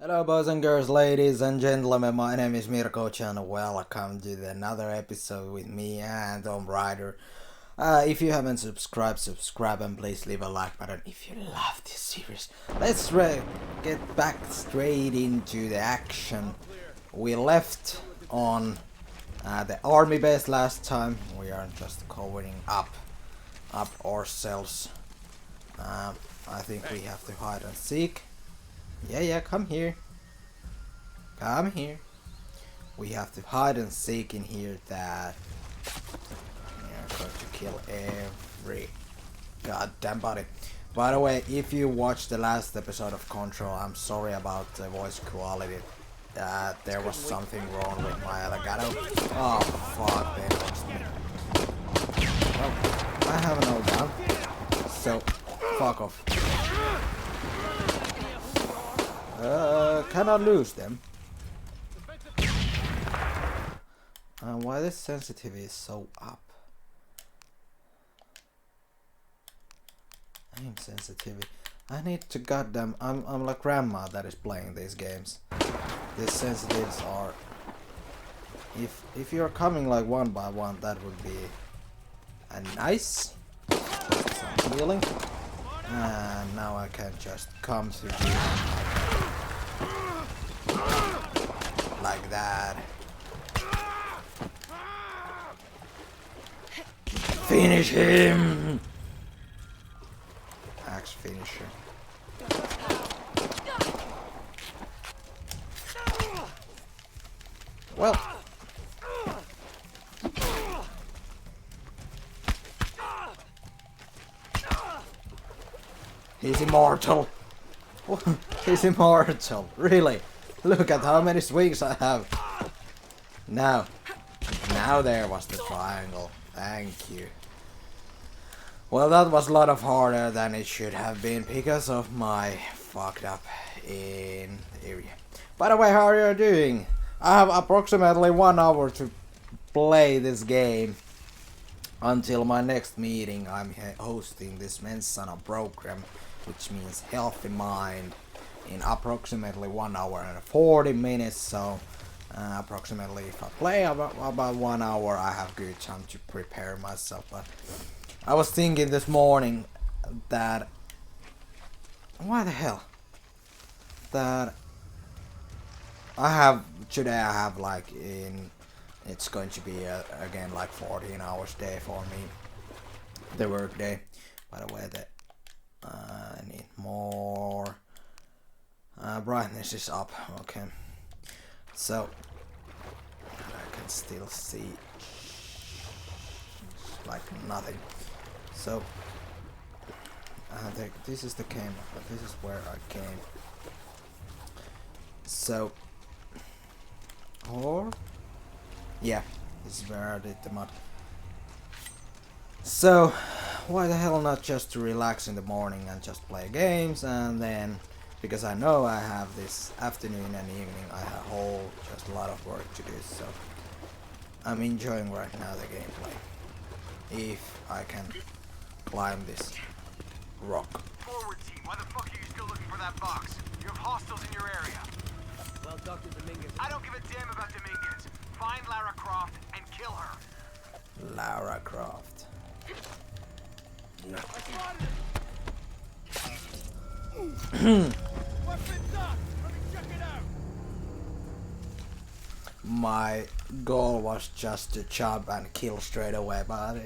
Hello, boys and girls, ladies and gentlemen. My name is Mirko Chan. Welcome to another episode with me and Tom Ryder. If you haven't subscribed, subscribe and please leave a like button if you love this series. Let's get back straight into the action. We left on the army base last time. We are just covering up ourselves. I think we have to hide and seek. Yeah, come here. Come here. We have to hide and seek in here that we are going to kill every goddamn body. By the way, if you watched the last episode of Control, I'm sorry about the voice quality. There was something wrong with my Elgato. Oh fuck, they lost me. Well, I have no gun, so fuck off. Can I lose them? Why this sensitivity is so up? Aim sensitivity. I need to goddamn. I'm like grandma that is playing these games. These sensitivities are. If you're coming like one by one, that would be a nice. Some healing. And now I can just come through like that. Finish him! Axe finisher. Well. He's immortal. He's immortal. Really? Look at how many swings I have. Now there was the triangle. Thank you. Well, that was a lot of harder than it should have been because of my fucked up in area. By the way, how are you doing? I have approximately 1 hour to play this game until my next meeting. I'm hosting this Mensana program, which means healthy mind, in approximately 1 hour and 40 minutes. So approximately if I play about 1 hour, I have good time to prepare myself. But I was thinking this morning that why the hell that today I have like it's going to be again like 14 hours day for me, the work day. By the way, that I need more brightness is up. Okay, so I can still see like nothing. So I think this is the camera, but this is where I came. So, or yeah, this is where I did the mod. So why the hell not just to relax in the morning and just play games, and then because I know I have this afternoon and evening, I have just a lot of work to do. So I'm enjoying right now the gameplay. If I can climb this rock. Forward team, why the fuck are you still looking for that box? You have hostiles in your area. Well, Dr. Dominguez... I don't give a damn about Dominguez. Find Lara Croft and kill her. Lara Croft. Weapons up! Let me check it out! My goal was just to jump and kill straight away, but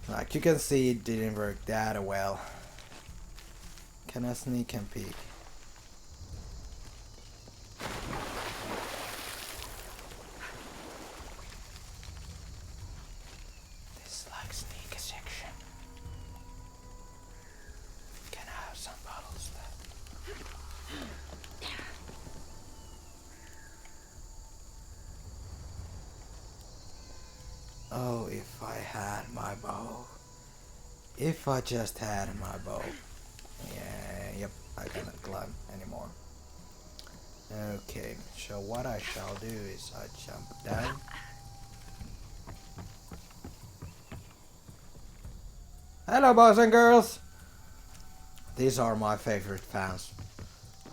like you can see, it didn't work that well. Can I sneak and peek? This is like sneaker section. Can I have some bottles left? Oh, if I had my bow. If I just had my bow. Yeah, yep, I cannot climb anymore. Okay, so what I shall do is I jump down. Hello, boys and girls! These are my favorite fans.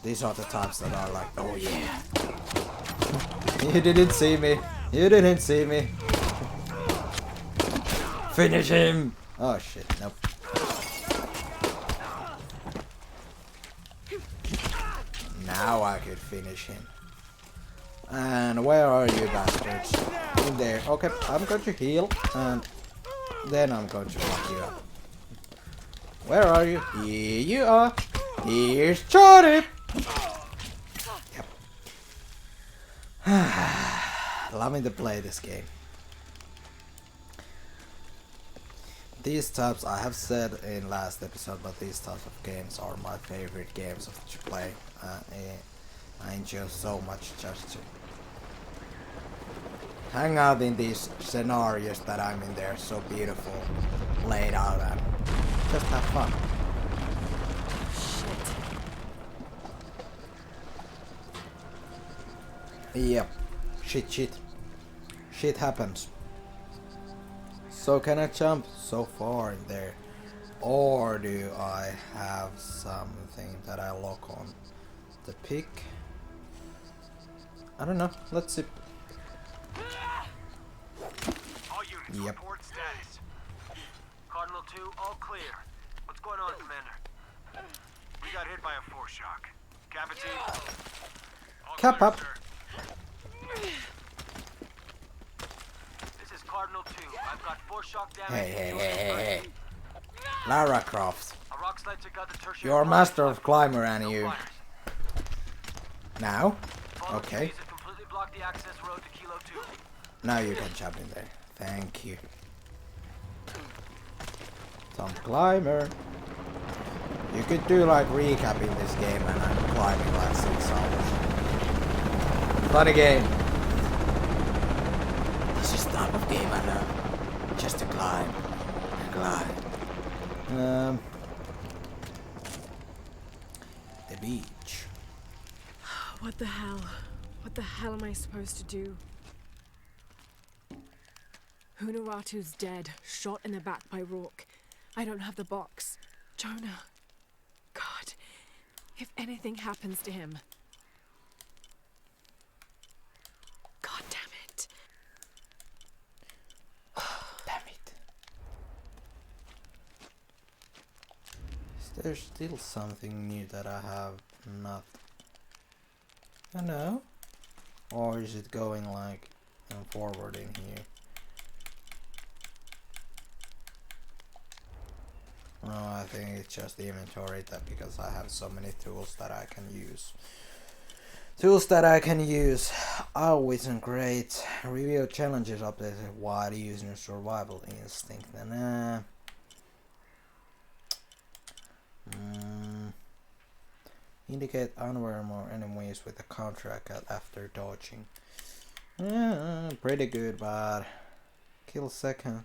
These are the types that are like, oh yeah. You didn't see me. You didn't see me. Finish him! Oh shit, nope. Now I could finish him. And where are you bastards? In there. Okay, I'm going to heal and then I'm going to fuck you up. Where are you? Here you are. Here's Johnny! Yep. Loving to play this game. These types, I have said in last episode, but these types of games are my favorite games to play. I enjoy so much just to hang out in these scenarios that I'm in there, so beautiful, laid out, and just have fun. Yep. Shit. Shit happens. So can I jump so far in there? Or do I have something that I lock on the pick? I don't know. Let's see. All units, Yep. report status. Cardinal 2, all clear. What's going on, Commander? We got hit by a force shock. Capitan. All Cap clear, up. sir. This is Cardinal 2. I've got force shock damage. Hey. Lara Croft. A rock slide took out the tertiary. You're a master of climber, and No you... fighters. Now? Fallen Okay. trees have completely blocked the access road to Kilo 2. Now you can jump in there. Thank you. Some climber. You could do like recapping this game and I'm climbing like 6 hours. Funny game. This is the type of game I love. Just to climb and glide. The beach. What the hell? What the hell am I supposed to do? Hunaratu's dead, shot in the back by Rourke. I don't have the box. Jonah. God. If anything happens to him. God damn it. Damn it. Is there still something new that I have not? I know. Or is it going like forward in here? No, I think it's just the inventory that because I have so many tools that I can use. Oh, isn't great. Review challenges updated while using survival instinct. Indicate unarmed more enemies with a counterattack after dodging. Pretty good, but kill second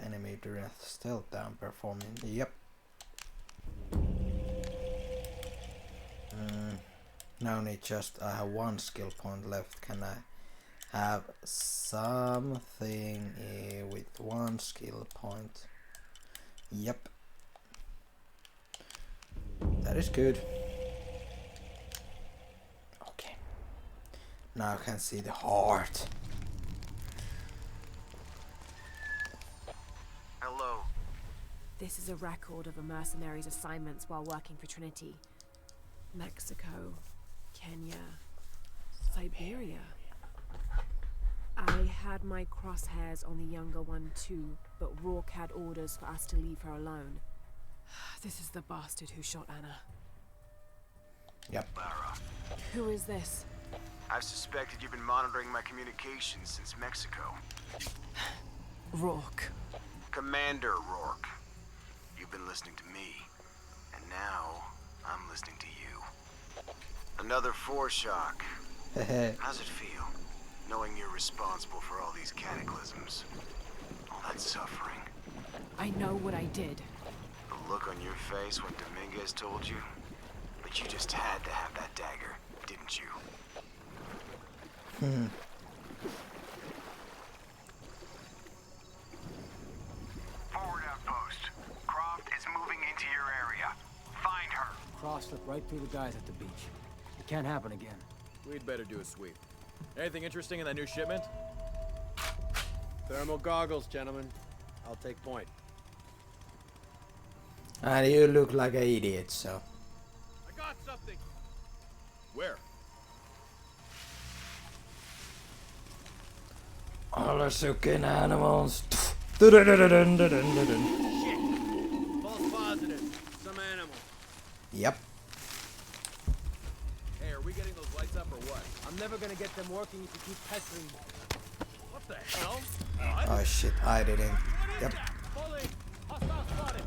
enemy during stealth down performing. Yep. Now need just I have one skill point left. Can I have something with one skill point? Yep. That is good. Okay. Now I can see the heart. Hello. This is a record of a mercenary's assignments while working for Trinity. Mexico, Kenya, Siberia. I had my crosshairs on the younger one too, but Rourke had orders for us to leave her alone. This is the bastard who shot Anna. Yep. Lara, Who is this? I've suspected you've been monitoring my communications since Mexico. Rourke. Commander Rourke. You've been listening to me, and now I'm listening to you. Another force shock. How's it feel, knowing you're responsible for all these cataclysms? All that suffering. I know what I did. The look on your face when Dominguez told you? But you just had to have that dagger, didn't you? Forward outpost. Croft is moving into your area. Find her. saw slip right through the guys at the beach. It can't happen again. We'd better do a sweep. Anything interesting in that new shipment? Thermal goggles, gentlemen. I'll take point. And you look like an idiot, so. I got something! Where? Alla sucking animals. Shit! False positive. Some animal. Yep. Hey, are we getting those lights up or what? I'm never gonna get them working if you keep pestering me. What the hell? What? Oh shit, I didn't. Yep. Fully! Hostile spotted!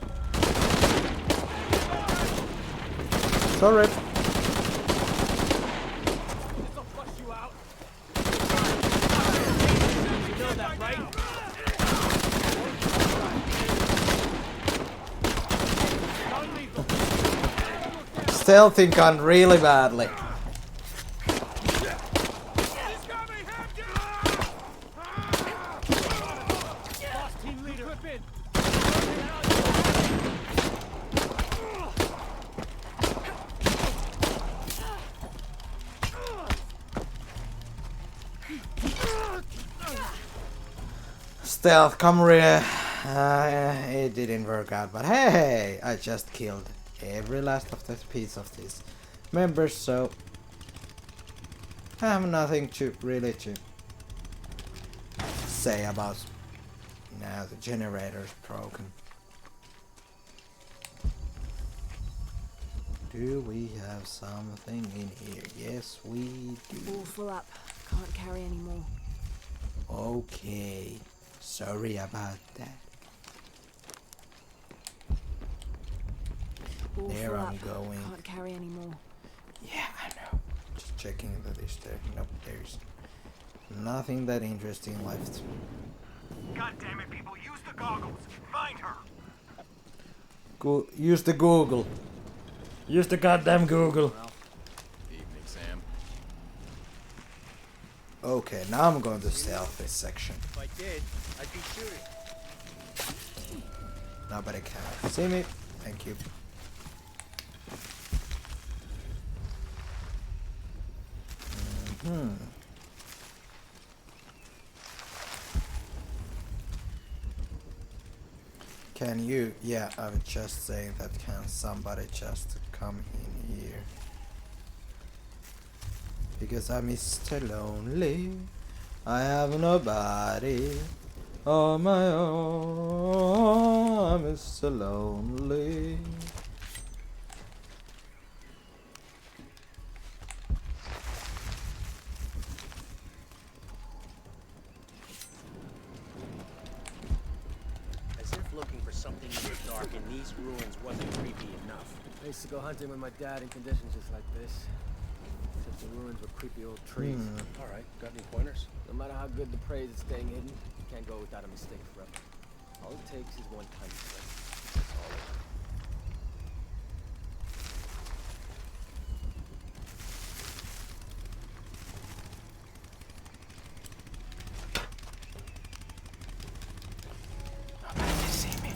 Sorry. This'll flush you out! You know that, right? Stealthing gone really badly. Lost team leader! Clip in! Stealth, come here. It didn't work out, but hey, I just killed every last of this piece of these members, so I have nothing to really to say about. Now the generator's broken. Do we have something in here? Yes, we do. All full up. Can't carry any more. Okay, sorry about that. All There full I'm up. going. Can't carry any more. Yeah, I know. Just checking that is there. Nope, there's nothing that interesting left. God damn it, people, use the goggles. Find her. Go use the Google. Use the goddamn Google. Evening, Sam. Okay, now I'm going to stealth this section. If I did, I'd be shooting. Nobody can see me. Thank you. Can you? Yeah, I was just saying that. Can somebody just come in here? Because I'm Mr. Lonely. I have nobody on my own. I'm Mr. Lonely. As if looking for something in the dark in these ruins wasn't creepy enough. I used to go hunting with my dad in conditions just like this. Except the ruins were creepy old trees. All right, got any pointers? No matter how good the prey is at staying hidden, you can't go without a mistake forever. All it takes is one tiny step. That's all it is. Nobody can see me.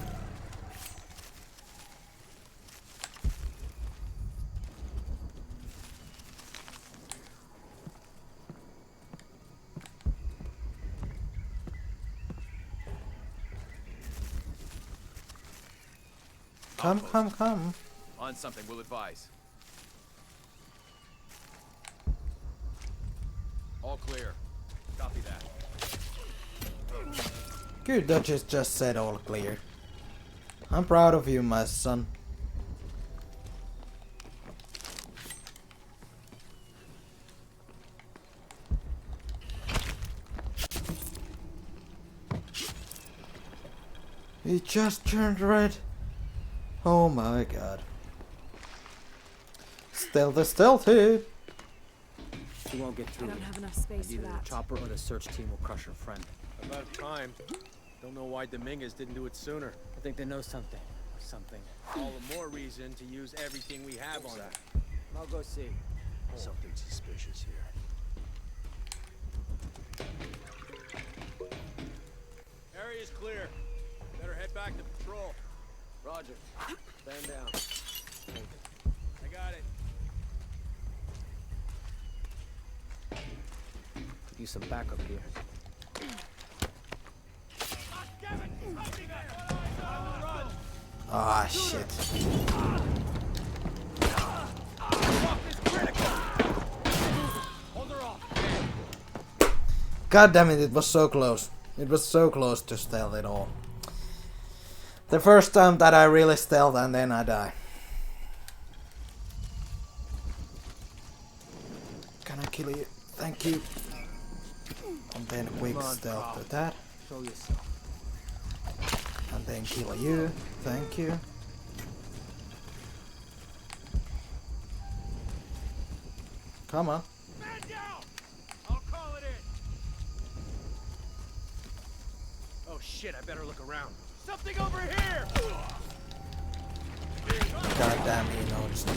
Come, come, come. On something, we'll advise. All clear. Copy that. Good, that just said all clear. I'm proud of you, my son. He just turned red. Oh my god. Stealthy, stealthy. She won't get I through don't here. have enough space for Either the that. chopper or the search team will crush her friend. About time. Don't know why Dominguez didn't do it sooner. I think they know something. Or something. All the more reason to use everything we have on her. I'll go see. Something suspicious here. Area's clear. Better head back to patrol. Roger. Stand down. I got got it. Could use some backup here. Ah, shit. God damn it, it was so close. It was so close to stealth it all. The first time that I really stealth and then I die. Can I kill you? Thank you. And then quick stealth to that. Show yourself. And then kill you. Thank you. Come on. Man down! I'll call it in. Oh shit, I better look around. Something over here! God damn, he noticed.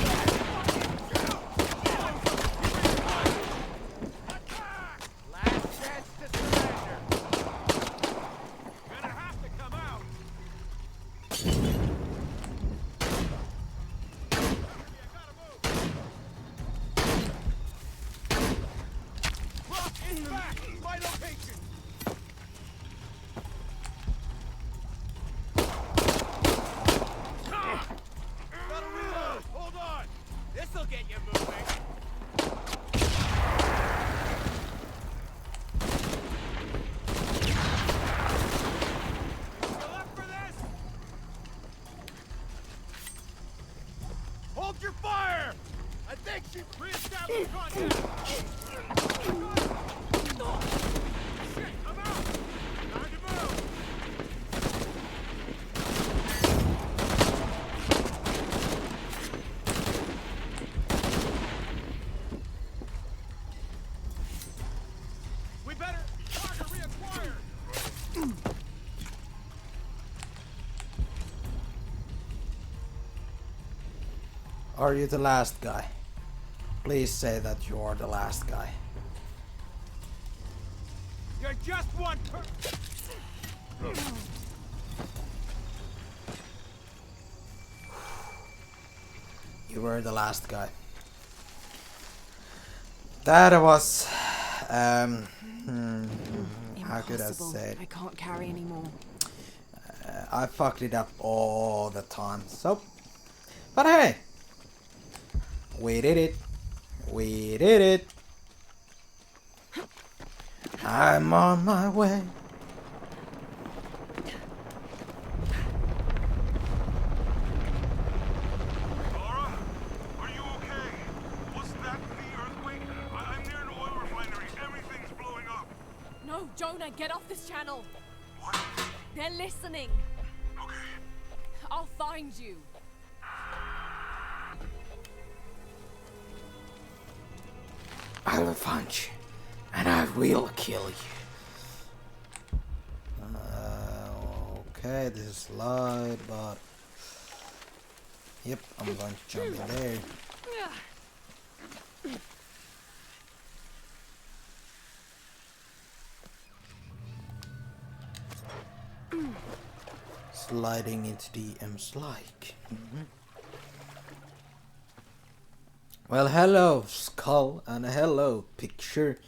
Last chance to surrender. Gonna have to come out. Rock is back! My location! Gotta reload! Hold on! This'll get you moving! You up for this? Hold your fire! I think she's re-established contact! Shit, I'm out! Time to move! We better target reacquired! Are you the last guy? Please say that you are the last guy. You're just one You were the last guy. That was how could I Impossible. say it? I can't carry anymore. I fucked it up all the time. So, but hey, we did it. We did it. I'm on my way. Laura, are you okay? Was that the earthquake? I'm near an oil refinery. Everything's blowing up. No, Jonah, get off this channel. What? They're listening. Okay. I'll find you. I will find you, and I will kill you. Okay, this is slide, but yep, I'm going to jump in there. Sliding into the M-slike. Well, hello, skull, and hello, picture.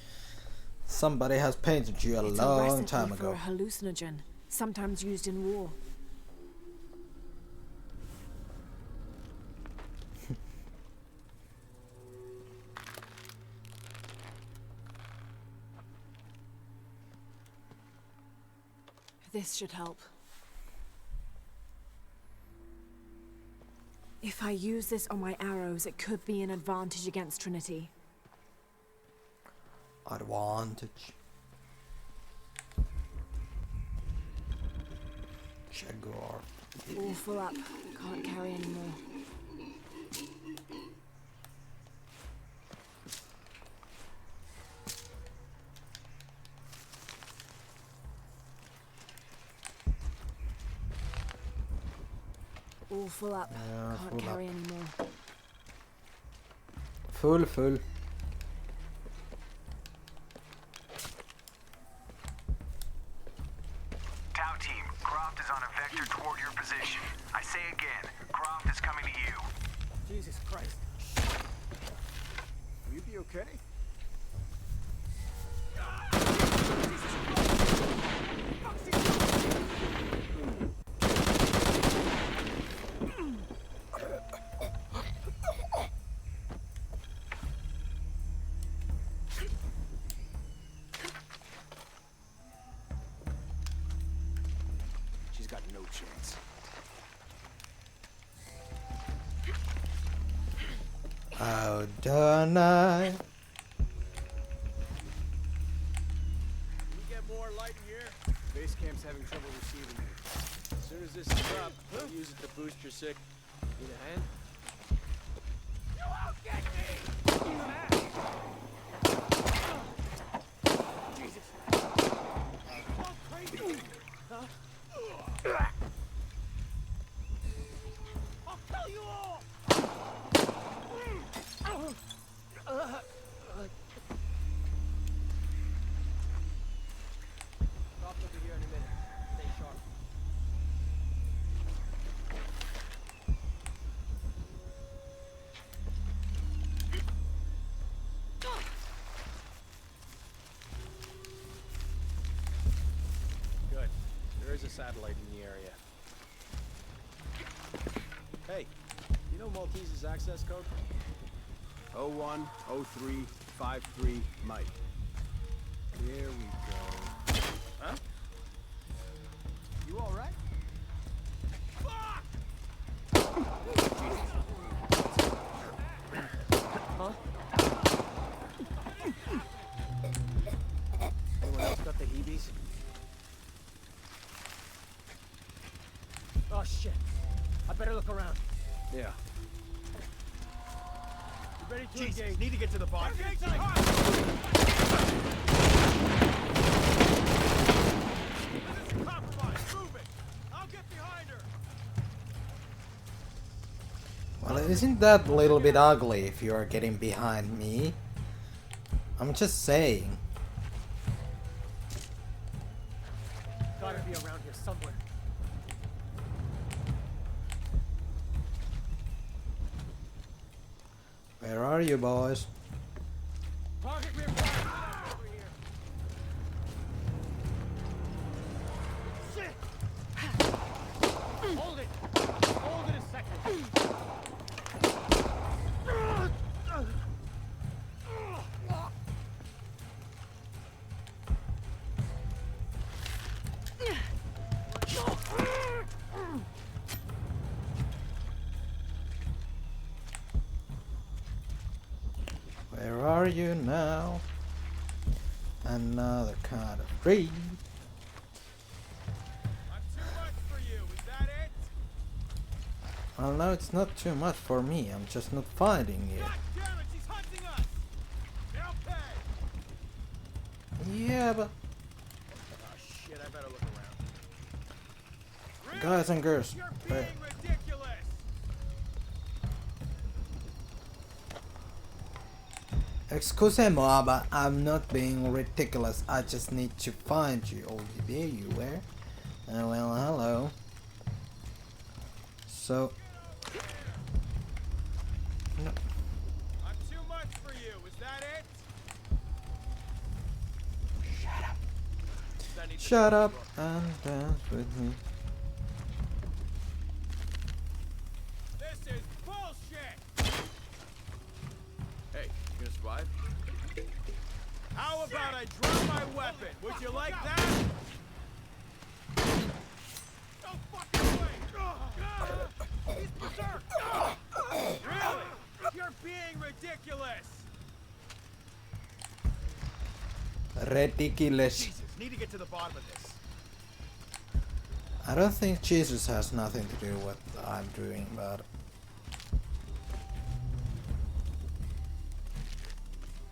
Somebody has painted you a It's long recipe time for ago. a hallucinogen, sometimes used in war. This should help. If I use this on my arrows, it could be an advantage against Trinity. Advantage. Jaguar. All full up. Can't carry anymore. All full up. Yeah, Can't full carry up. anymore. Full. Tau team, Croft is on a vector toward your position. I say again, Croft is coming to you. Jesus Christ. You okay? She's got no chance. Oh, don't I? Can we get more light in here? Base camp's having trouble receiving you. As soon as this is up, we'll use it to boost your sig. Need a hand? You won't get me! Jesus. Go crazy! Huh? I'll kill you all! Drop over here in a minute. Stay sharp. Good. There is a satellite in the area. Hey, you know Maltese's access code? 010353 Mike. Here we go. Huh? You all right? Anyone else got the heebies? Oh shit. I better look around. Yeah. You ready to Jesus, engage? need to get to the bottom. Engage This is compromised. Move it. I'll get behind her. Well, isn't that a little bit ugly if you are getting behind me? I'm just saying. Gotta be around here somewhere. Where are you, boys? Target rear fire. Over here. Shit! Hold it! Hold it a second. Where are you now? Another kind of breed. I'm too much for you. Is that it? Well, no, it's not too much for me. I'm just not finding you. God damn it, she's hunting us. They'll pay. Yeah, but Oh shit, I better look around. Really? guys and girls, You're where- being ridiculous. excuse-moi, but I'm not being ridiculous. I just need to find you. Oh, there you were. Well, hello. So, no, I'm too much for you. Is that it? Shut up. shut up and dance with me. This is bullshit. Hey, you gonna survive? How about I drop my weapon? Would you like that? No fucking way! He's berserk! Really? You're being ridiculous! Ridiculous. Jesus, need to get to the bottom of this. I don't think Jesus has nothing to do with what I'm doing, but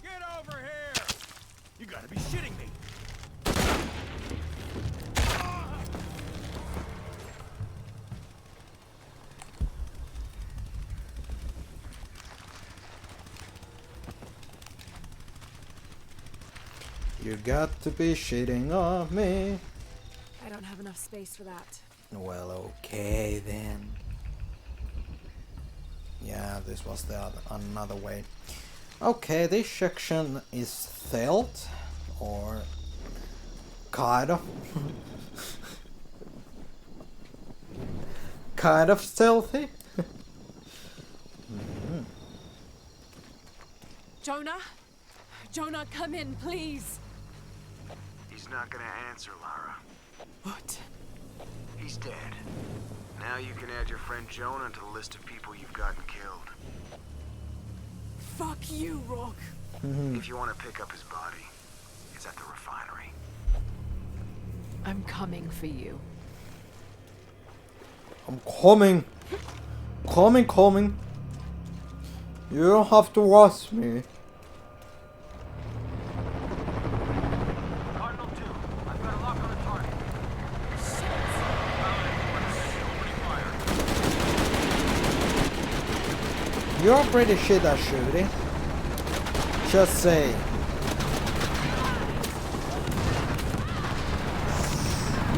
Get over here! You gotta be shitting me! you got to be shitting on me. I don't have enough space for that. Well, okay then. Yeah, this was the another way. Okay, this section is stealth, or kind of. Kind of stealthy. Jonah? Jonah, come in, please. He's not gonna answer, Lara. What? He's dead. Now you can add your friend Jonah to the list of people you've gotten killed. Fuck you, Rourke. If you want to pick up his body, it's at the refinery. I'm coming for you. I'm coming. Coming. You don't have to rush me. Cardinal 2, I've got a lock on the target. You're pretty shit at shooting. Just say.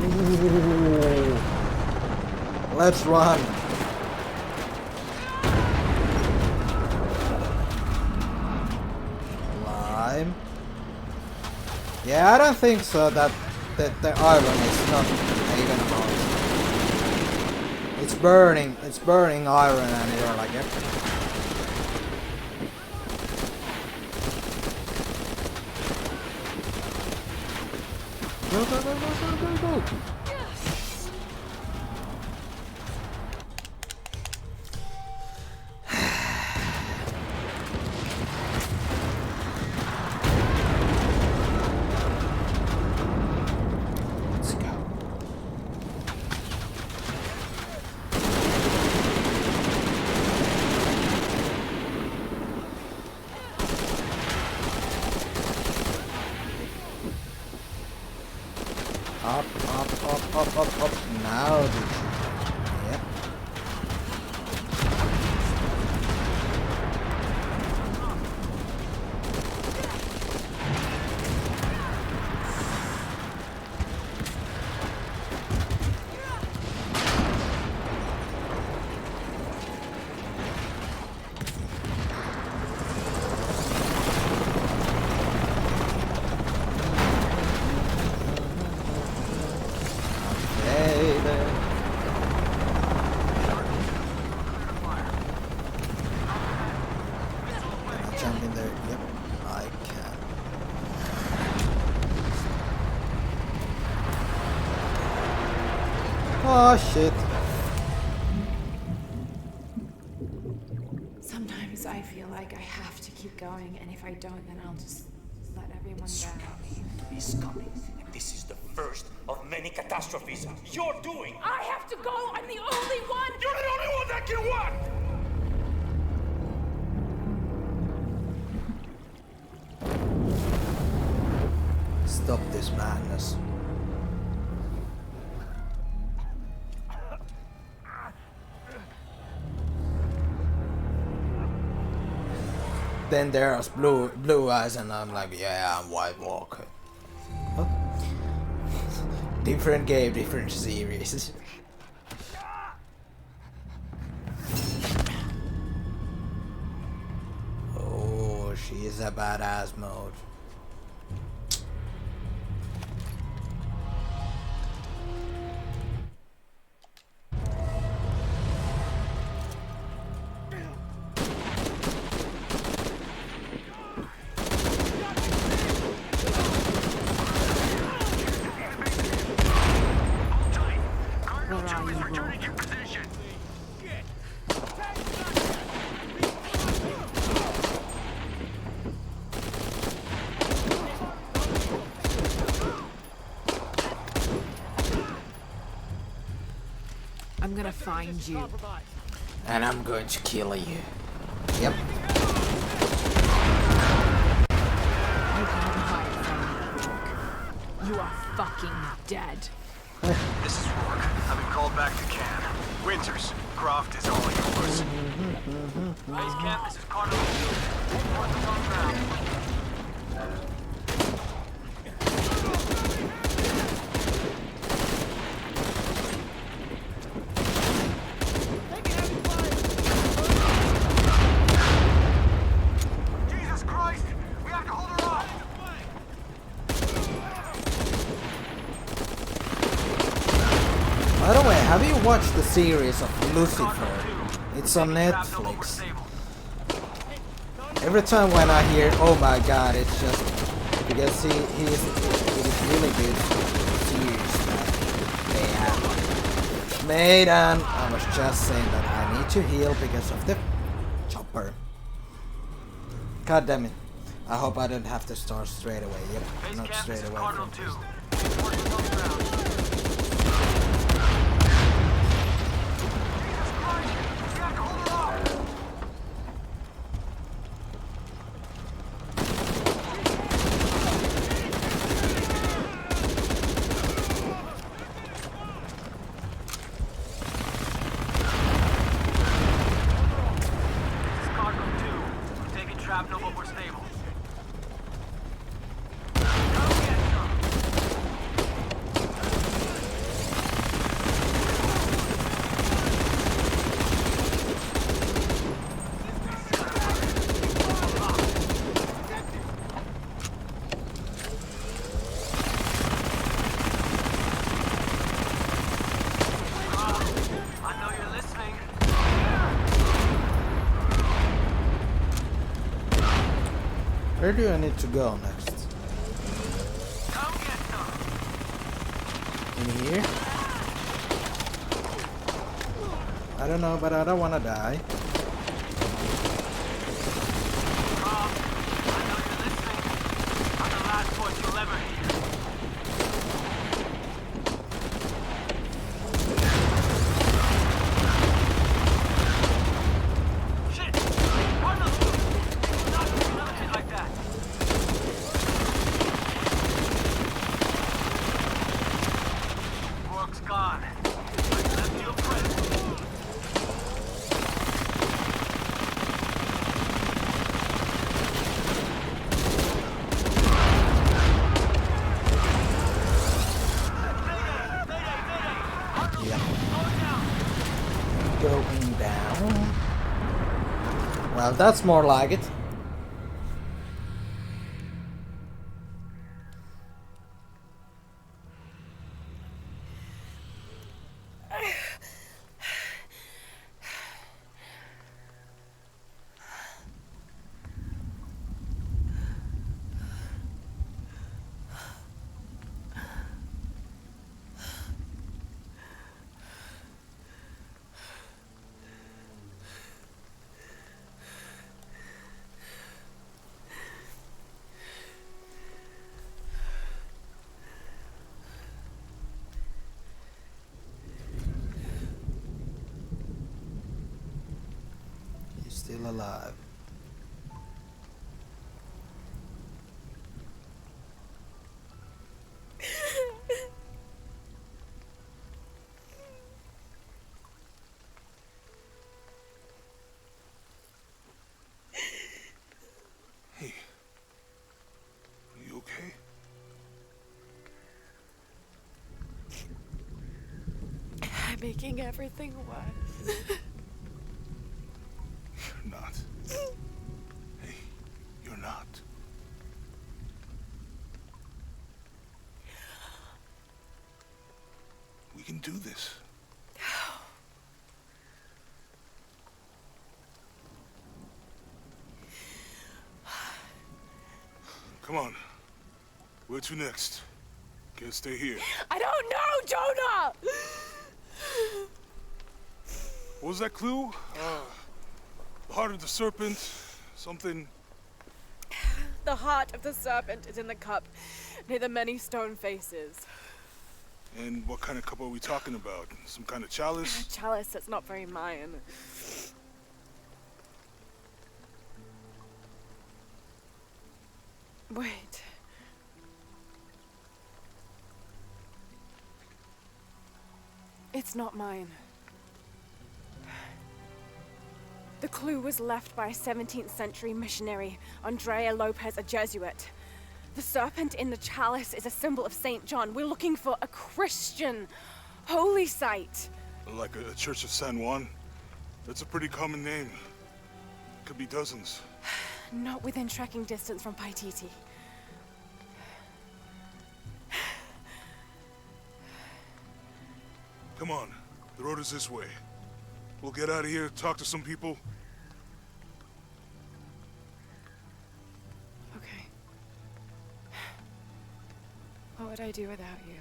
Ooh. Let's run. Lime. Yeah, I don't think so that the iron is not even about. It's burning iron and you're like, yep. Go. Let's go. Up. Now did you? Yep. Jump in there. Yep, I can. Oh shit. Sometimes I feel like I have to keep going, and if I don't, then I'll just let everyone down. Is coming, and this is the first of many catastrophes you're doing. I have to go! I'm the only one! You're the only one that can walk. Stop this madness. Then there's blue eyes and I'm like, yeah, I'm White Walker. Huh? Different game, different series. Oh, she's a badass mode. I'm gonna find you. And I'm going to kill you. Yep. You can't hide from me, Rourke. You are fucking dead. This is Rourke. I've been called back to camp. Winters, Croft is all yours. Base camp, this is Cardinal 2. Headquarters on ground. Jesus Have you watched the series of Lucifer? It's on Netflix. Every time when I hear, oh my god, it's just because it is really good series that they have made, and I was just saying that I need to heal because of the chopper. God damn it. I hope I don't have to start straight away. Yep, not straight away. Where do I need to go next? In here? I don't know, but I don't wanna die. Going down. Well, that's more like it. Still alive. Hey, are you okay? I'm making everything worse. You're not. Hey, you're not. We can do this. Come on. Where to next? Can't stay here. I don't know, Jonah! What was that clue? The heart of the serpent, something. The heart of the serpent is in the cup, near the many stone faces. And what kind of cup are we talking about? Some kind of chalice? A chalice that's not very Mayan. Wait. It's not mine. The clue was left by a 17th century missionary, Andrea Lopez, a Jesuit. The serpent in the chalice is a symbol of St. John. We're looking for a Christian holy site. Like a Church of San Juan? That's a pretty common name. Could be dozens. Not within trekking distance from Paititi. Come on. The road is this way. We'll get out of here, talk to some people. Okay. What would I do without you?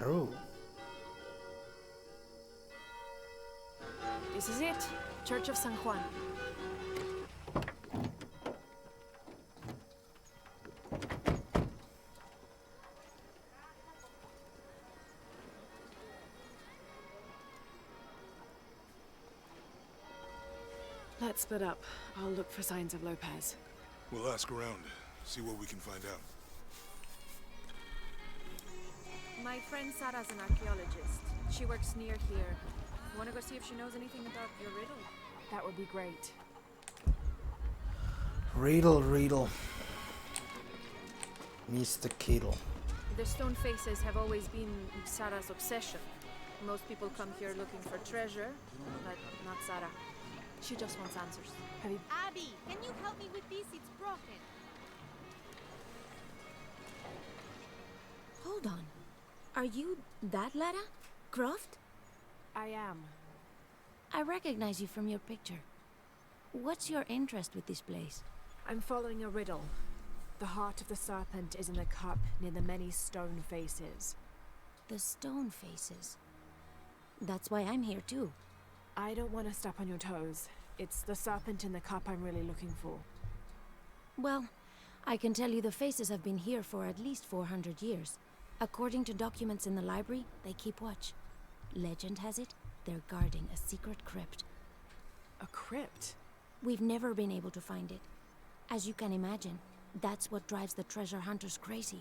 Peru. This is it. Church of San Juan. Let's split up. I'll look for signs of Lopez. We'll ask around, see what we can find out. My friend Sarah's an archaeologist. She works near here. Wanna go see if she knows anything about your riddle? That would be great. Riddle. Mr. Kittle. The stone faces have always been Sarah's obsession. Most people come here looking for treasure, but not Sarah. She just wants answers. Have you... Abby, can you help me with this? It's broken. Hold on. Are you that Lara? Croft? I am. I recognize you from your picture. What's your interest with this place? I'm following a riddle. The heart of the serpent is in the cup near the many stone faces. The stone faces. That's why I'm here too. I don't want to step on your toes. It's the serpent in the cup I'm really looking for. Well, I can tell you the faces have been here for at least 400 years. According to documents in the library, they keep watch. Legend has it, they're guarding a secret crypt. A crypt? We've never been able to find it. As you can imagine, that's what drives the treasure hunters crazy.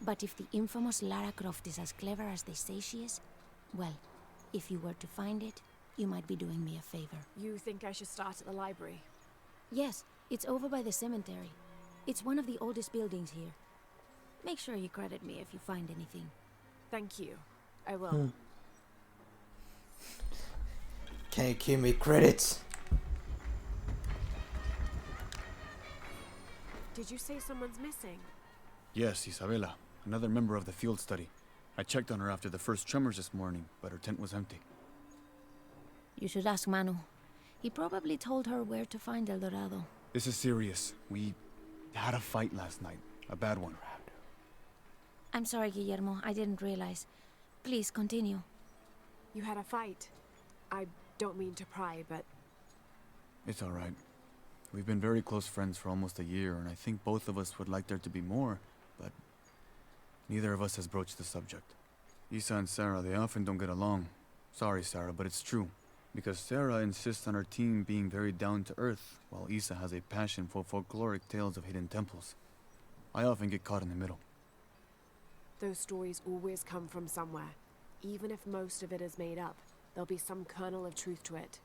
But if the infamous Lara Croft is as clever as they say she is, well, if you were to find it, you might be doing me a favor. You think I should start at the library? Yes, it's over by the cemetery. It's one of the oldest buildings here. Make sure you credit me if you find anything. Thank you. I will. Can you give me credits? Did you say someone's missing? Yes, Isabela, another member of the field study. I checked on her after the first tremors this morning, but her tent was empty. You should ask Manu. He probably told her where to find El Dorado. This is serious. We had a fight last night. A bad one. I'm sorry, Guillermo. I didn't realize. Please, continue. You had a fight. I don't mean to pry, but... It's all right. We've been very close friends for almost a year, and I think both of us would like there to be more, but neither of us has broached the subject. Isa and Sarah, they often don't get along. Sorry, Sarah, but it's true. Because Sarah insists on her team being very down-to-earth, while Isa has a passion for folkloric tales of hidden temples. I often get caught in the middle. Those stories always come from somewhere. Even if most of it is made up, there'll be some kernel of truth to it.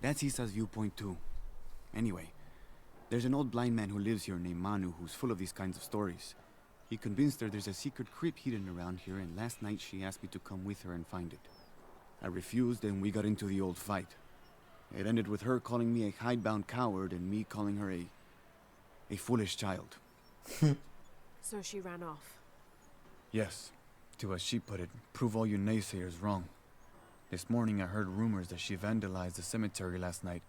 That's Isa's viewpoint too. Anyway, there's an old blind man who lives here named Manu who's full of these kinds of stories. He convinced her there's a secret crypt hidden around here, and last night she asked me to come with her and find it. I refused, and we got into the old fight. It ended with her calling me a hidebound coward and me calling her a foolish child. So she ran off. Yes, to as she put it, prove all you naysayers wrong. This morning I heard rumors that she vandalized the cemetery last night.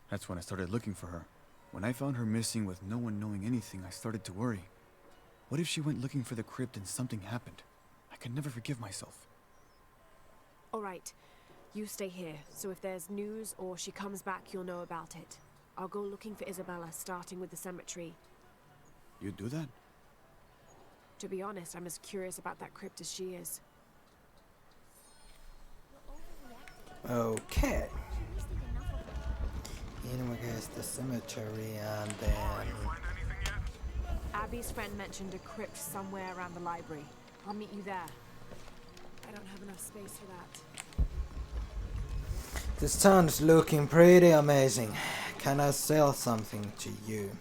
That's when I started looking for her. When I found her missing with no one knowing anything, I started to worry. What if she went looking for the crypt and something happened? I could never forgive myself. All right, you stay here, so if there's news or she comes back, you'll know about it. I'll go looking for Isabela, starting with the cemetery. You do that? To be honest, I'm as curious about that crypt as she is. Okay. She wasted enough investigate the cemetery and then... Abby's friend mentioned a crypt somewhere around the library. I'll meet you there. I don't have enough space for that. This town's looking pretty amazing. Can I sell something to you?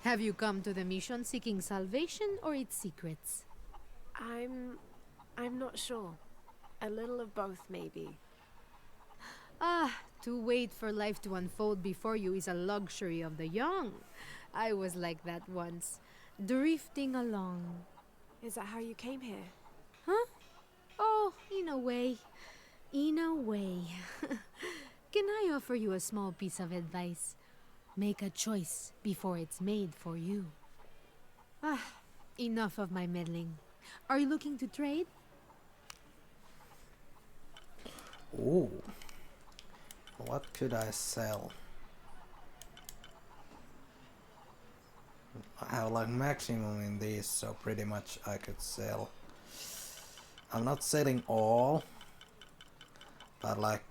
Have you come to the mission seeking salvation or its secrets? I'm not sure. A little of both, maybe. Ah, to wait for life to unfold before you is a luxury of the young. I was like that once, drifting along. Is that how you came here? Huh? Oh, in a way. In a way. Can I offer you a small piece of advice? Make a choice before it's made for you. Ah, enough of my meddling. Are you looking to trade? Ooh. What could I sell? I have like maximum in these, so pretty much I could sell. I'm not selling all, but like,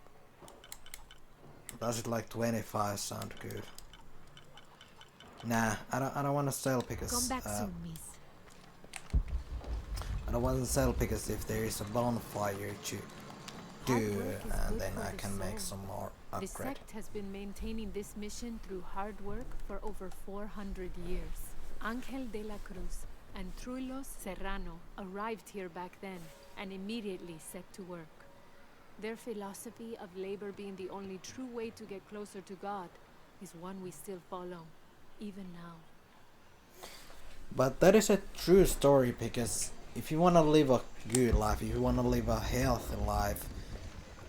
does it like 25 sound good? Nah, I don't want to sell because come back soon, miss. I don't want to sell because if there is a bonfire to do, and then I can make some more The upgrade. sect has been maintaining this mission through hard work for over 400 years. Angel de la Cruz and Truilos Serrano arrived here back then and immediately set to work. Their philosophy of labor being the only true way to get closer to God is one we still follow, even now. But that is a true story, because if you want to live a good life, if you want to live a healthy life,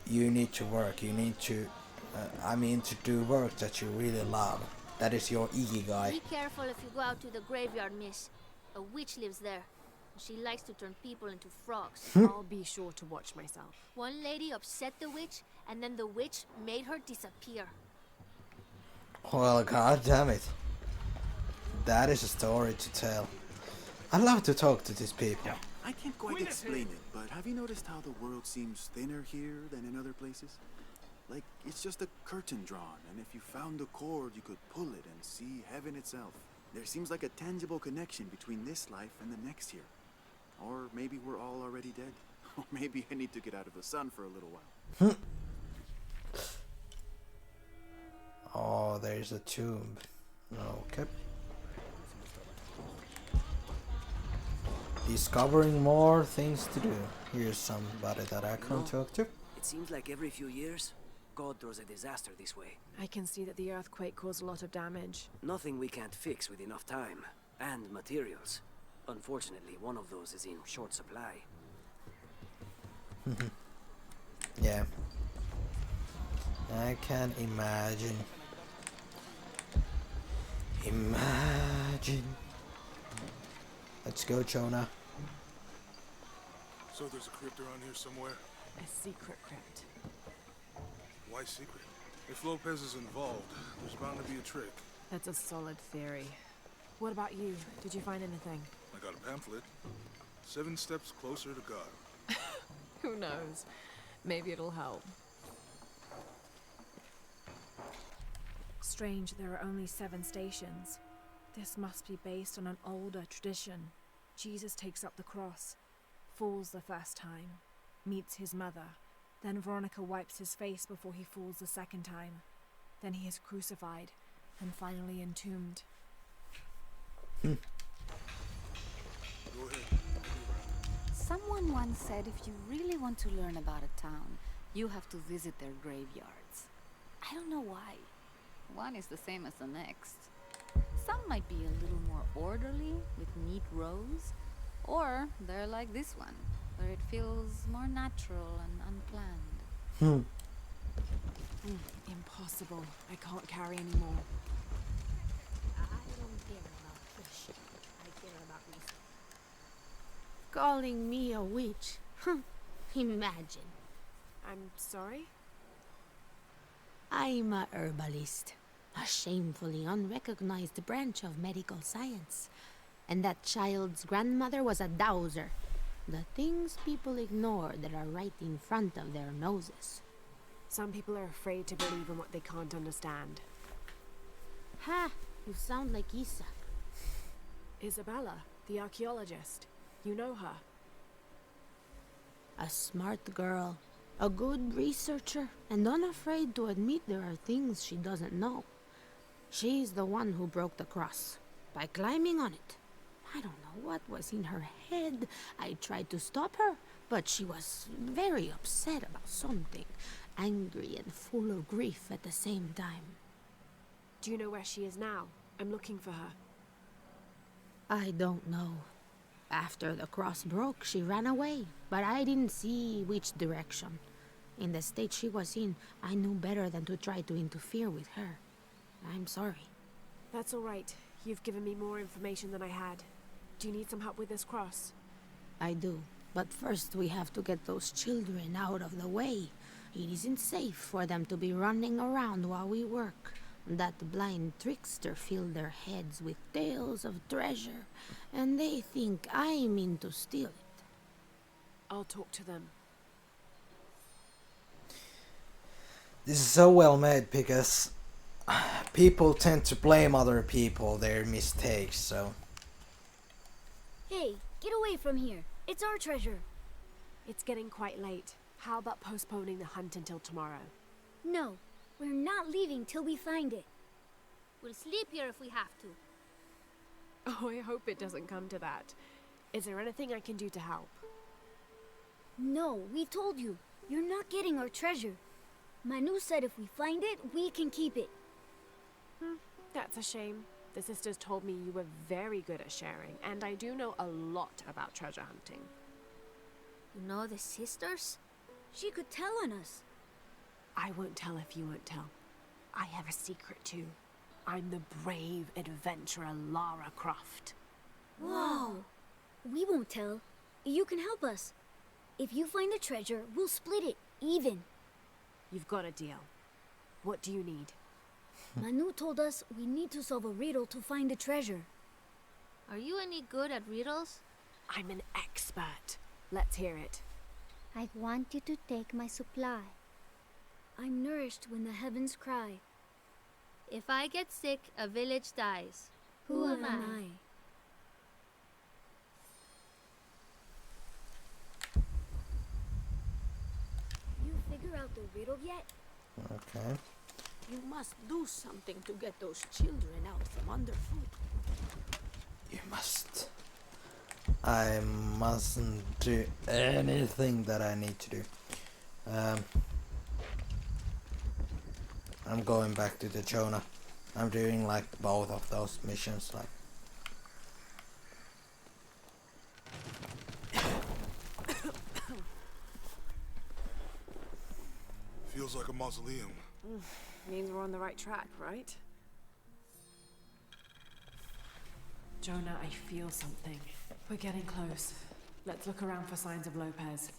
you need to work. You need to, to do work that you really love. That is your ikigai. Be careful if you go out to the graveyard, miss. A witch lives there. She likes to turn people into frogs. I'll be sure to watch myself. One lady upset the witch, and then the witch made her disappear. Well, god damn it. That is a story to tell. I love to talk to these people. I can't quite explain it, but have you noticed how the world seems thinner here than in other places? Like, it's just a curtain drawn, and if you found a cord, you could pull it and see heaven itself. There seems like a tangible connection between this life and the next here. Or maybe we're all already dead. Or maybe I need to get out of the sun for a little while. Oh, there's a tomb. Okay. Discovering more things to do. Here's somebody that I can talk to. It seems like every few years, God throws a disaster this way. I can see that the earthquake caused a lot of damage. Nothing we can't fix with enough time. And materials. Unfortunately, one of those is in short supply. Yeah. I can imagine. Imagine. Let's go, Jonah. So there's a crypt around here somewhere? A secret crypt. Why secret? If Lopez is involved, there's bound to be a trick. That's a solid theory. What about you? Did you find anything? I got a pamphlet. 7 steps closer to God. Who knows? Maybe it'll help. Strange, there are only 7 stations. This must be based on an older tradition. Jesus takes up the cross, falls the first time, meets his mother. Then Veronica wipes his face before he falls the second time. Then he is crucified, and finally entombed. Go ahead. Someone once said if you really want to learn about a town, you have to visit their graveyards. I don't know why. One is the same as the next. Some might be a little more orderly, with neat rows, or they're like this one, where it feels more natural and unplanned. Impossible. I can't carry anymore. I don't care about fish. I care about this. Calling me a witch? Imagine. I'm sorry? I'm a herbalist. A shamefully unrecognized branch of medical science. And that child's grandmother was a dowser. The things people ignore that are right in front of their noses. Some people are afraid to believe in what they can't understand. Ha! You sound like Isa. Isabella, the archaeologist. You know her. A smart girl. A good researcher. And unafraid to admit there are things she doesn't know. She's the one who broke the cross. By climbing on it. I don't know what was in her head. I tried to stop her, but she was very upset about something. Angry and full of grief at the same time. Do you know where she is now? I'm looking for her. I don't know. After the cross broke, she ran away, but I didn't see which direction. In the state she was in, I knew better than to try to interfere with her. I'm sorry. That's all right. You've given me more information than I had. Do you need some help with this cross? I do. But first we have to get those children out of the way. It isn't safe for them to be running around while we work. That blind trickster filled their heads with tales of treasure, and they think I mean to steal it. I'll talk to them. This is so well made because people tend to blame other people their mistakes, so... Hey, get away from here. It's our treasure. It's getting quite late. How about postponing the hunt until tomorrow? No, we're not leaving till we find it. We'll sleep here if we have to. Oh, I hope it doesn't come to that. Is there anything I can do to help? No, we told you. You're not getting our treasure. Manu said if we find it, we can keep it. That's a shame. The sisters told me you were very good at sharing, and I do know a lot about treasure hunting. You know the sisters? She could tell on us. I won't tell if you won't tell. I have a secret too. I'm the brave adventurer Lara Croft. Whoa! We won't tell. You can help us. If you find the treasure, we'll split it, even. You've got a deal. What do you need? Manu told us we need to solve a riddle to find the treasure. Are you any good at riddles? I'm an expert. Let's hear it. I want you to take my supply. I'm nourished when the heavens cry. If I get sick, a village dies. Who am I? You figure out the riddle yet? Okay. You must do something to get those children out from underfoot. You must. I mustn't do anything that I need to do. I'm going back to the Jonah. I'm doing like both of those missions, like. Feels like a mausoleum. Means we're on the right track, right? Jonah, I feel something. We're getting close. Let's look around for signs of Lopez.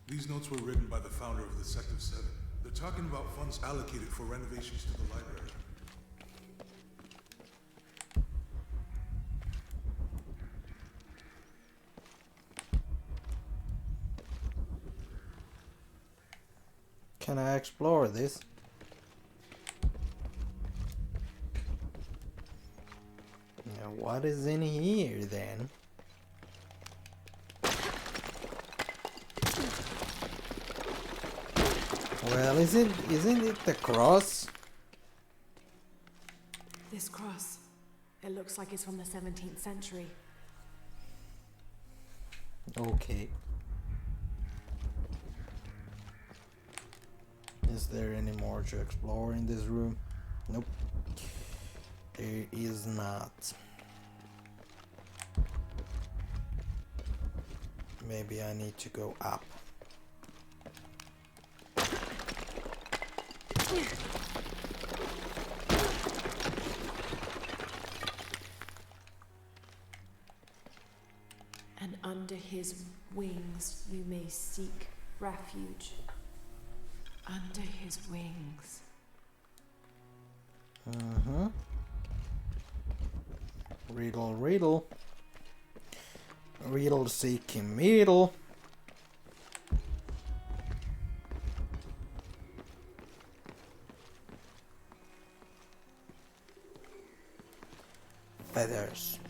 These notes were written by the founder of the Sect of Seven. They're talking about funds allocated for renovations to the library. Can I explore this? Now, what is in here then? Well, isn't it the cross? This cross. It looks like it's from the 17th century. Okay. Is there any more to explore in this room? Nope. There is not. Maybe I need to go up. And under his wings you may seek refuge. Under his wings. Riddle, riddle. Riddle seeking middle. feathers.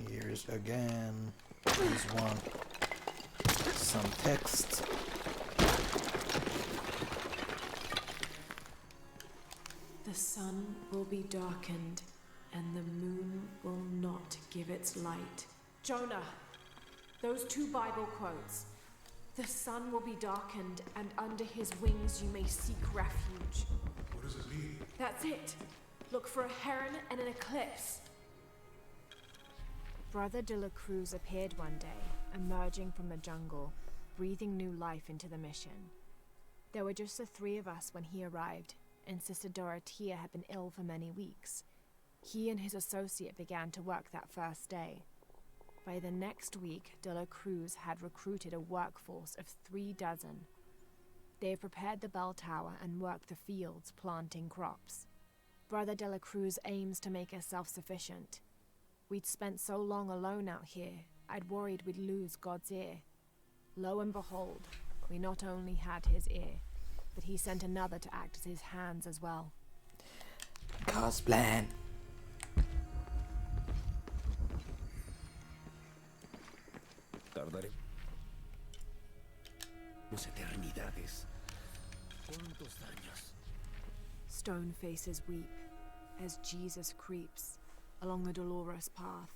Here's again this one. Some text. The sun will be darkened, and the moon will not give its light. Jonah, those two Bible quotes. The sun will be darkened, and under his wings you may seek refuge. What does it mean? That's it. Look for a heron and an eclipse. Brother de la Cruz appeared one day, emerging from the jungle, breathing new life into the mission. There were just the three of us when he arrived, and Sister Dorothea had been ill for many weeks. He and his associate began to work that first day. By the next week, de la Cruz had recruited a workforce of 36. They have prepared the bell tower and worked the fields, planting crops. Brother de la Cruz aims to make us self-sufficient. We'd spent so long alone out here, I'd worried we'd lose God's ear. Lo and behold, we not only had his ear, but he sent another to act as his hands as well. God's plan. Tardaré unas eternidades. ¿Cuántos años? Stone faces weep as Jesus creeps along the dolorous path.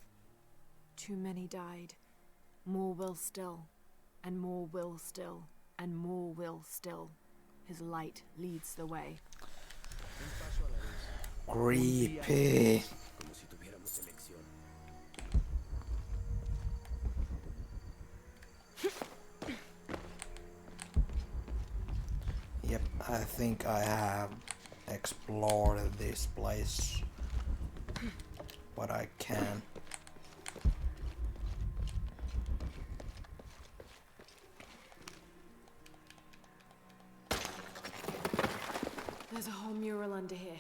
Too many died. More will still, and more will still, and more will still. His light leads the way. Creepy. Como si tuviéramos elección. Yep, I think I have explored this place. What I can. There's a whole mural under here.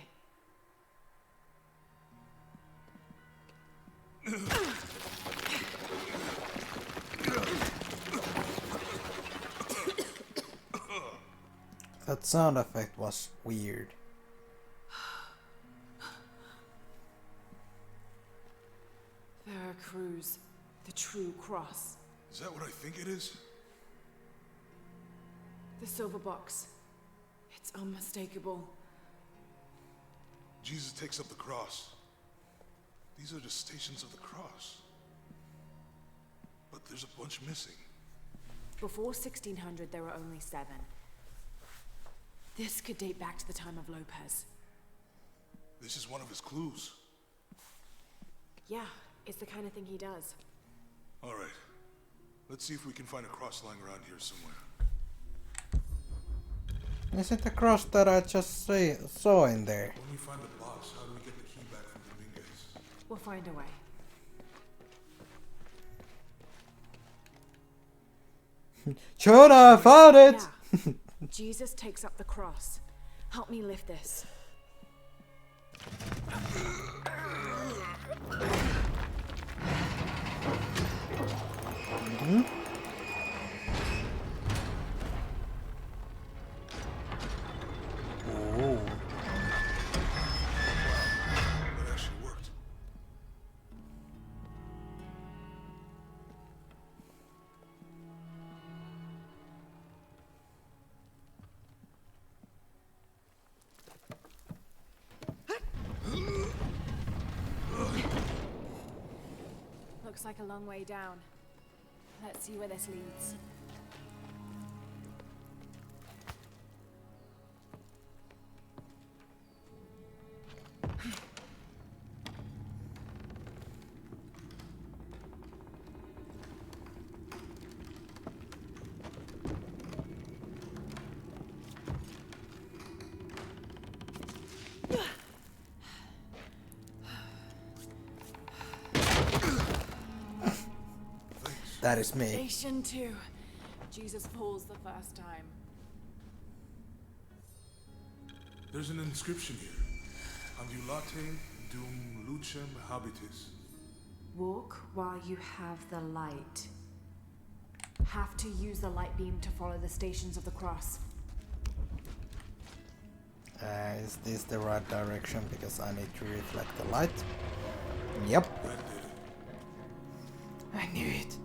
That sound effect was weird. Veracruz, the true cross. Is that what I think it is? The silver box. It's unmistakable. Jesus takes up the cross. These are the stations of the cross. But there's a bunch missing. Before 1600, there were only 7. This could date back to the time of Lopez. This is one of his clues. Yeah, it's the kind of thing he does. All right. Let's see if we can find a cross lying around here somewhere. Is it the cross that I just saw in there? When we find the boss, how do we get the key back from Dominguez? We'll find a way. Jonah, I found it! Yeah. Jesus takes up the cross. Help me lift this. Mm-hmm. Oh. That actually worked. Looks like a long way down. Let's see where this leads. That is me. Station 2. Jesus falls the first time. There's an inscription here. Ambulate dum lucem habitis. Walk while you have the light. Have to use the light beam to follow the Stations of the Cross. Is this the right direction? Because I need to reflect the light. Yep. I knew it.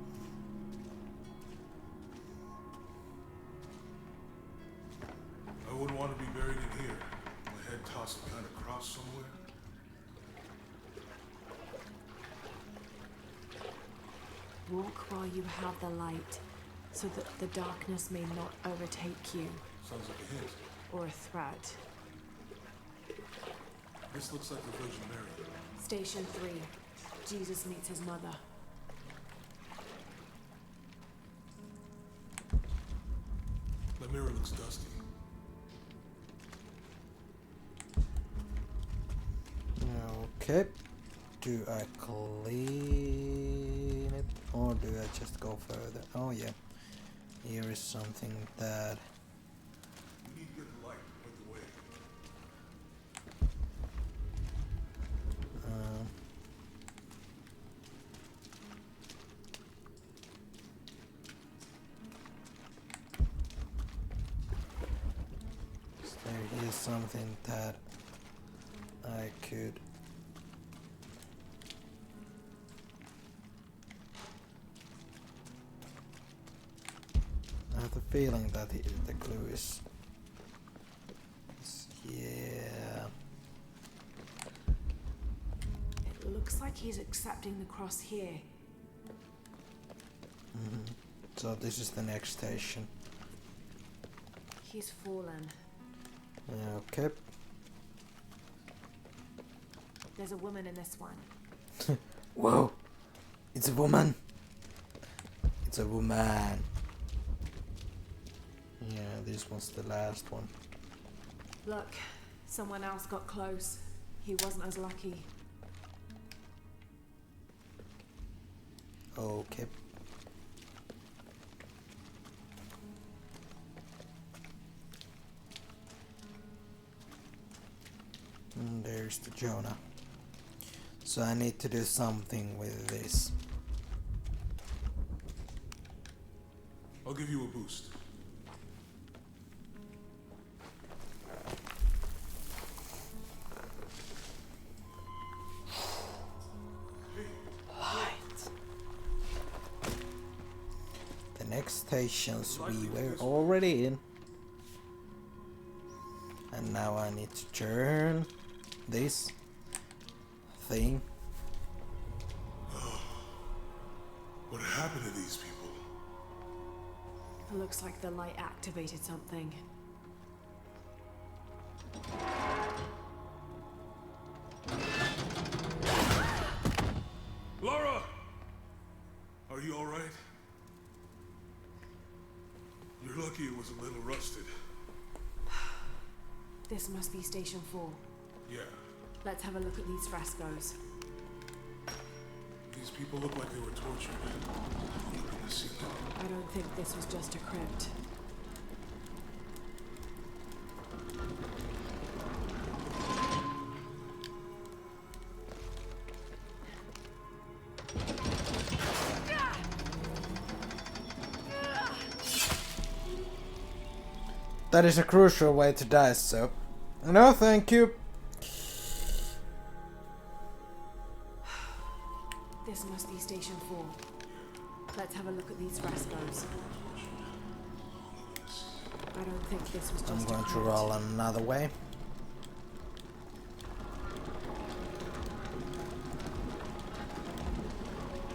I wouldn't want to be buried in here. My head tossed kind of cross somewhere. Walk while you have the light, so that the darkness may not overtake you. Sounds like a hint. Or a threat. This looks like the Virgin Mary. Station 3. Jesus meets his mother. The mirror looks dusty. Okay. Do I clean it or do I just go further? Oh yeah. Here is something that We need good light with the way. there is something that I could I have the feeling that the clue is yeah. It looks like he's accepting the cross here. So this is the next station. He's fallen. Okay. There's a woman in this one. Whoa! It's a woman! It's a woman! Yeah, this was the last one. Look, someone else got close. He wasn't as lucky. Okay. And there's the Jonah. So I need to do something with this. I'll give you a boost. The next stations we were already in. And now I need to turn this thing. What happened to these people? It looks like the light activated something. Laura! Are you alright? You're lucky it was a little rusted. This must be Station 4. Yeah. Let's have a look at these frescoes. These people look like they were tortured. Look at the ceiling. I don't think this was just a crypt. That is a crucial way to die, so no thank you. This must be Station 4. Let's have a look at these frescoes. I don't think this was just I'm going a to roll another way.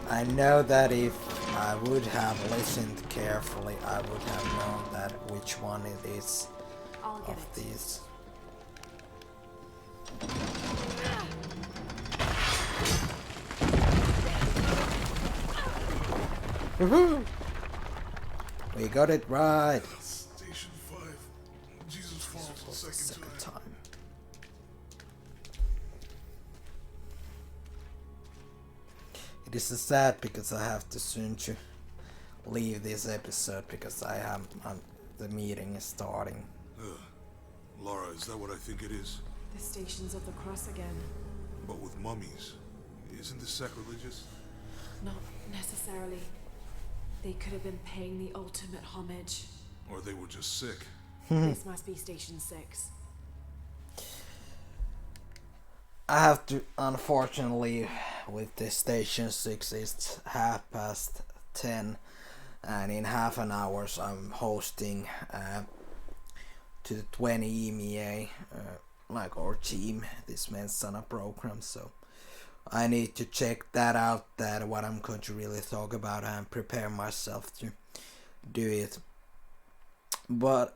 I know that if I would have listened carefully, I would have known that which one it is of these. Woohoo! We got it right. Station 5. Jesus falls the second time. It is sad because I have to soon to leave this episode because the meeting is starting. Laura, is that what I think it is? The Stations of the Cross again. But with mummies. Isn't this sacrilegious? Not necessarily. They could have been paying the ultimate homage. Or they were just sick. This must be Station 6. I have to, unfortunately, with this Station 6, it's 10:30, and in half an hour I'm hosting to the 20 EMEA, like our team, this Mensana program, so I need to check that out, that what I'm going to really talk about, and prepare myself to do it. But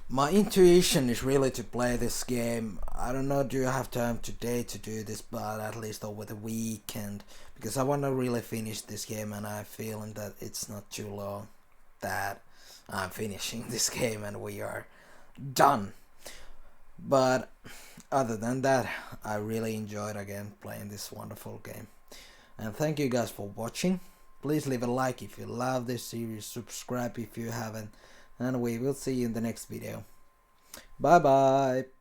my intuition is really to play this game. I don't know, do I have time today to do this, but at least over the weekend, because I want to really finish this game, and I'm feeling that it's not too long that I'm finishing this game and we are done. But other than that, I really enjoyed again playing this wonderful game. And thank you guys for watching. Please leave a like if you love this series, subscribe if you haven't, and we will see you in the next video. Bye bye.